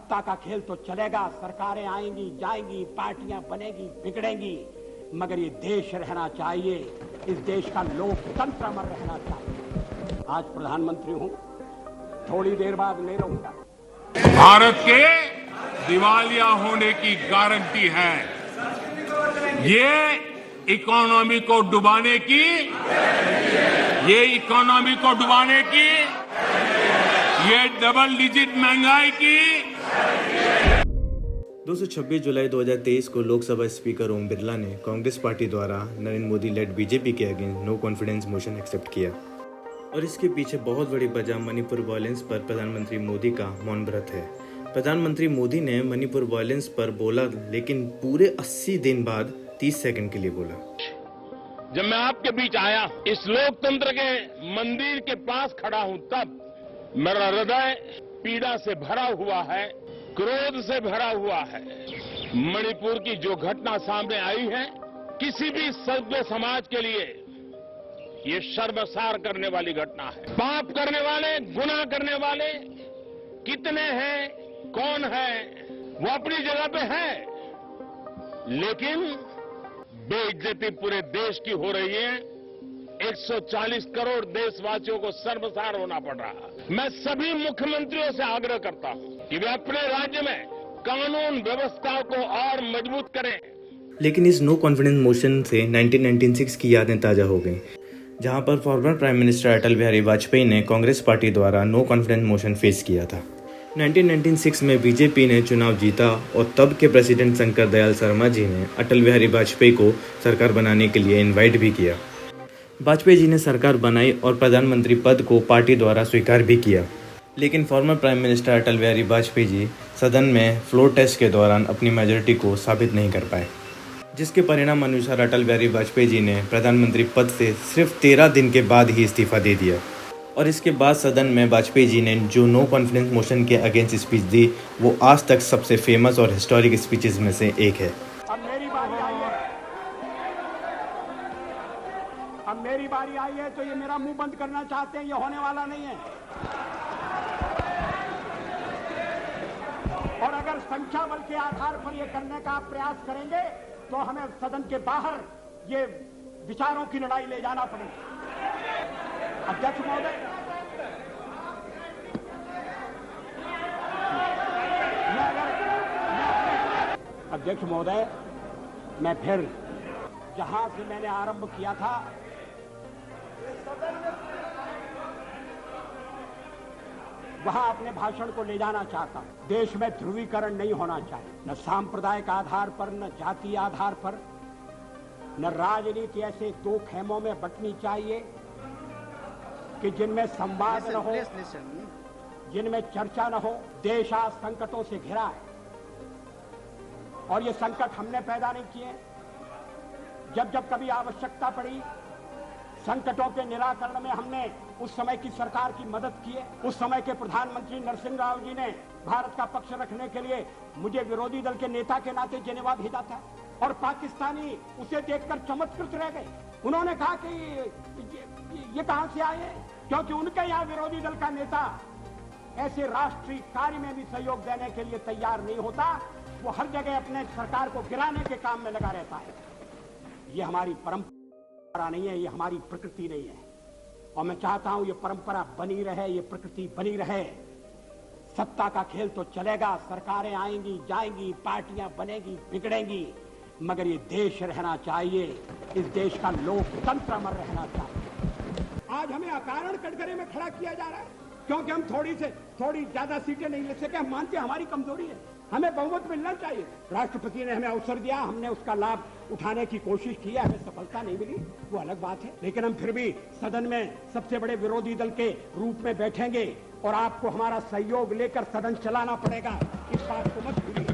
सत्ता का खेल तो चलेगा, सरकारें आएंगी जाएंगी, पार्टियां बनेगी बिगड़ेंगी, मगर ये देश रहना चाहिए, इस देश का लोकतंत्र अमर रहना चाहिए। आज प्रधानमंत्री हूं, थोड़ी देर बाद मैं रहूंगा। भारत के दिवालिया होने की गारंटी है। ये इकोनॉमी को डुबाने की, ये डबल डिजिट महंगाई की। 226 जुलाई 2023 को लोकसभा स्पीकर ओम बिरला ने कांग्रेस पार्टी द्वारा नरेंद्र मोदी लेड बीजेपी के against no confidence motion accept किया और इसके पीछे बहुत बड़ी वजह मणिपुर वायलेंस पर प्रधानमंत्री मोदी का मौन व्रत है। प्रधानमंत्री मोदी ने मणिपुर वायलेंस पर बोला, लेकिन पूरे 80 दिन बाद 30 सेकंड के लिए बोला। जब मैं आपके बीच आया, इस लोकतंत्र के मंदिर के पास खड़ा हूं, तब मेरा हृदय पीड़ा से भरा हुआ है, क्रोध से भरा हुआ है। मणिपुर की जो घटना सामने आई है, किसी भी सभ्य समाज के लिए ये शर्मसार करने वाली घटना है। पाप करने वाले, गुनाह करने वाले कितने हैं, कौन है, वो अपनी जगह पे है, लेकिन बेइज्जती पूरे देश की हो रही है। 140 करोड़ देशवासियों को शर्मसार होना पड़ रहा है। मैं सभी मुख्यमंत्रियों से आग्रह करता हूं कि वे अपने राज्य में कानून व्यवस्था को और मजबूत करें। लेकिन इस नो कॉन्फिडेंस मोशन से 1996 की यादें ताजा हो गईं, जहां पर former prime minister Atal Bihari Vajpayee ने कांग्रेस पार्टी द्वारा नो कॉन्फिडेंस मोशन फेस किया था। 1996 में बीजेपी ने चुनाव जीता और तब के प्रेसिडेंट शंकर दयाल शर्मा जी ने अटल बिहारी वाजपेयी को सरकार बनाने के लिए इनवाइट भी किया। वाजपेयी जी ने सरकार बनाई और प्रधानमंत्री पद को पार्टी द्वारा स्वीकार भी किया, लेकिन former prime minister Atal Bihari Vajpayee ji सदन में फ्लोर टेस्ट के दौरान अपनी मेजॉरिटी को साबित नहीं कर पाए, जिसके परिणाम अनुसार अटल बिहारी वाजपेयी जी ने प्रधानमंत्री पद से सिर्फ 13 दिन के बाद ही इस्तीफा दे दिया। और इसके बाद सदन में वाजपेयी जी ने जो नो कॉन्फिडेंस मोशन के अगेंस्ट स्पीच दी, वो आज तक सबसे फेमस और हिस्टोरिक स्पीचेस में से एक है। अब मेरी बारी आई है तो ये मेरा मुंह बंद करना चाहते हैं, ये होने वाला नहीं है। और अगर संख्या बल के आधार पर ये करने का आप प्रयास करेंगे तो हमें सदन के बाहर ये विचारों की लड़ाई ले जाना पड़ेगा। अध्यक्ष महोदय, अध्यक्ष महोदय, मैं फिर जहां से मैंने आरंभ किया था, वहां अपने भाषण को ले जाना चाहता हूं। देश में ध्रुवीकरण नहीं होना चाहिए, न सांप्रदायिक आधार पर, न जातीय आधार पर, न राजनीति ऐसे दो खेमों में बंटनी चाहिए कि जिनमें संवाद न हो, जिनमें चर्चा न हो। देश आज संकटों से घिरा है और ये संकट हमने पैदा नहीं किए। जब जब कभी आवश्यकता पड़ी, संकटों के निराकरण में हमने उस समय की सरकार की मदद की है। उस समय के प्रधानमंत्री नरसिंह राव जी ने भारत का पक्ष रखने के लिए मुझे विरोधी दल के नेता के नाते जेनेवा भेजा था और पाकिस्तानी उसे देखकर चमत्कृत रह गए। उन्होंने कहा कि ये कहां से आए, क्योंकि उनके यहाँ विरोधी दल का नेता ऐसे राष्ट्रीय कार्य में भी सहयोग देने के लिए तैयार नहीं होता। वो हर जगह अपने सरकार को गिराने के काम में लगा रहता है। ये हमारी परंपरा नहीं है, ये हमारी प्रकृति नहीं है और मैं चाहता हूं ये परंपरा बनी रहे, ये प्रकृति बनी रहे। सत्ता का खेल तो चलेगा, सरकारें आएंगी जाएंगी, पार्टियां बनेगी बिगड़ेंगी, मगर ये देश रहना चाहिए, इस देश का लोकतंत्र अमर रहना चाहिए। आज हमें अकारण कटघरे में खड़ा किया जा रहा है क्योंकि हम थोड़ी ज्यादा सीटें नहीं ले सके। हम मानते हैं हमारी कमजोरी है, हमें बहुमत मिलना चाहिए। राष्ट्रपति ने हमें अवसर दिया, हमने उसका लाभ उठाने की कोशिश की है, हमें सफलता नहीं मिली, वो अलग बात है। लेकिन हम फिर भी सदन में सबसे बड़े विरोधी दल के रूप में बैठेंगे और आपको हमारा सहयोग लेकर सदन चलाना पड़ेगा, इस बात को मत भूलिए।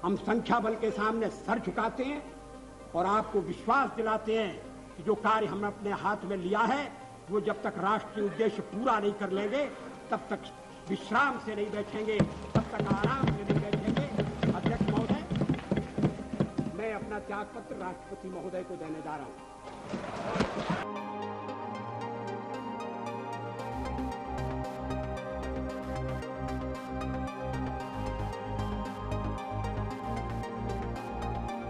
हम संख्या बल के सामने सर झुकाते हैं और आपको विश्वास दिलाते हैं कि जो कार्य हमने अपने हाथ में लिया है वो जब तक राष्ट्रीय उद्देश्य पूरा नहीं कर लेंगे तब तक विश्राम से नहीं बैठेंगे, तब तक आराम से नहीं बैठेंगे। अध्यक्ष महोदय, मैं अपना त्यागपत्र राष्ट्रपति महोदय को देने जा रहा हूं।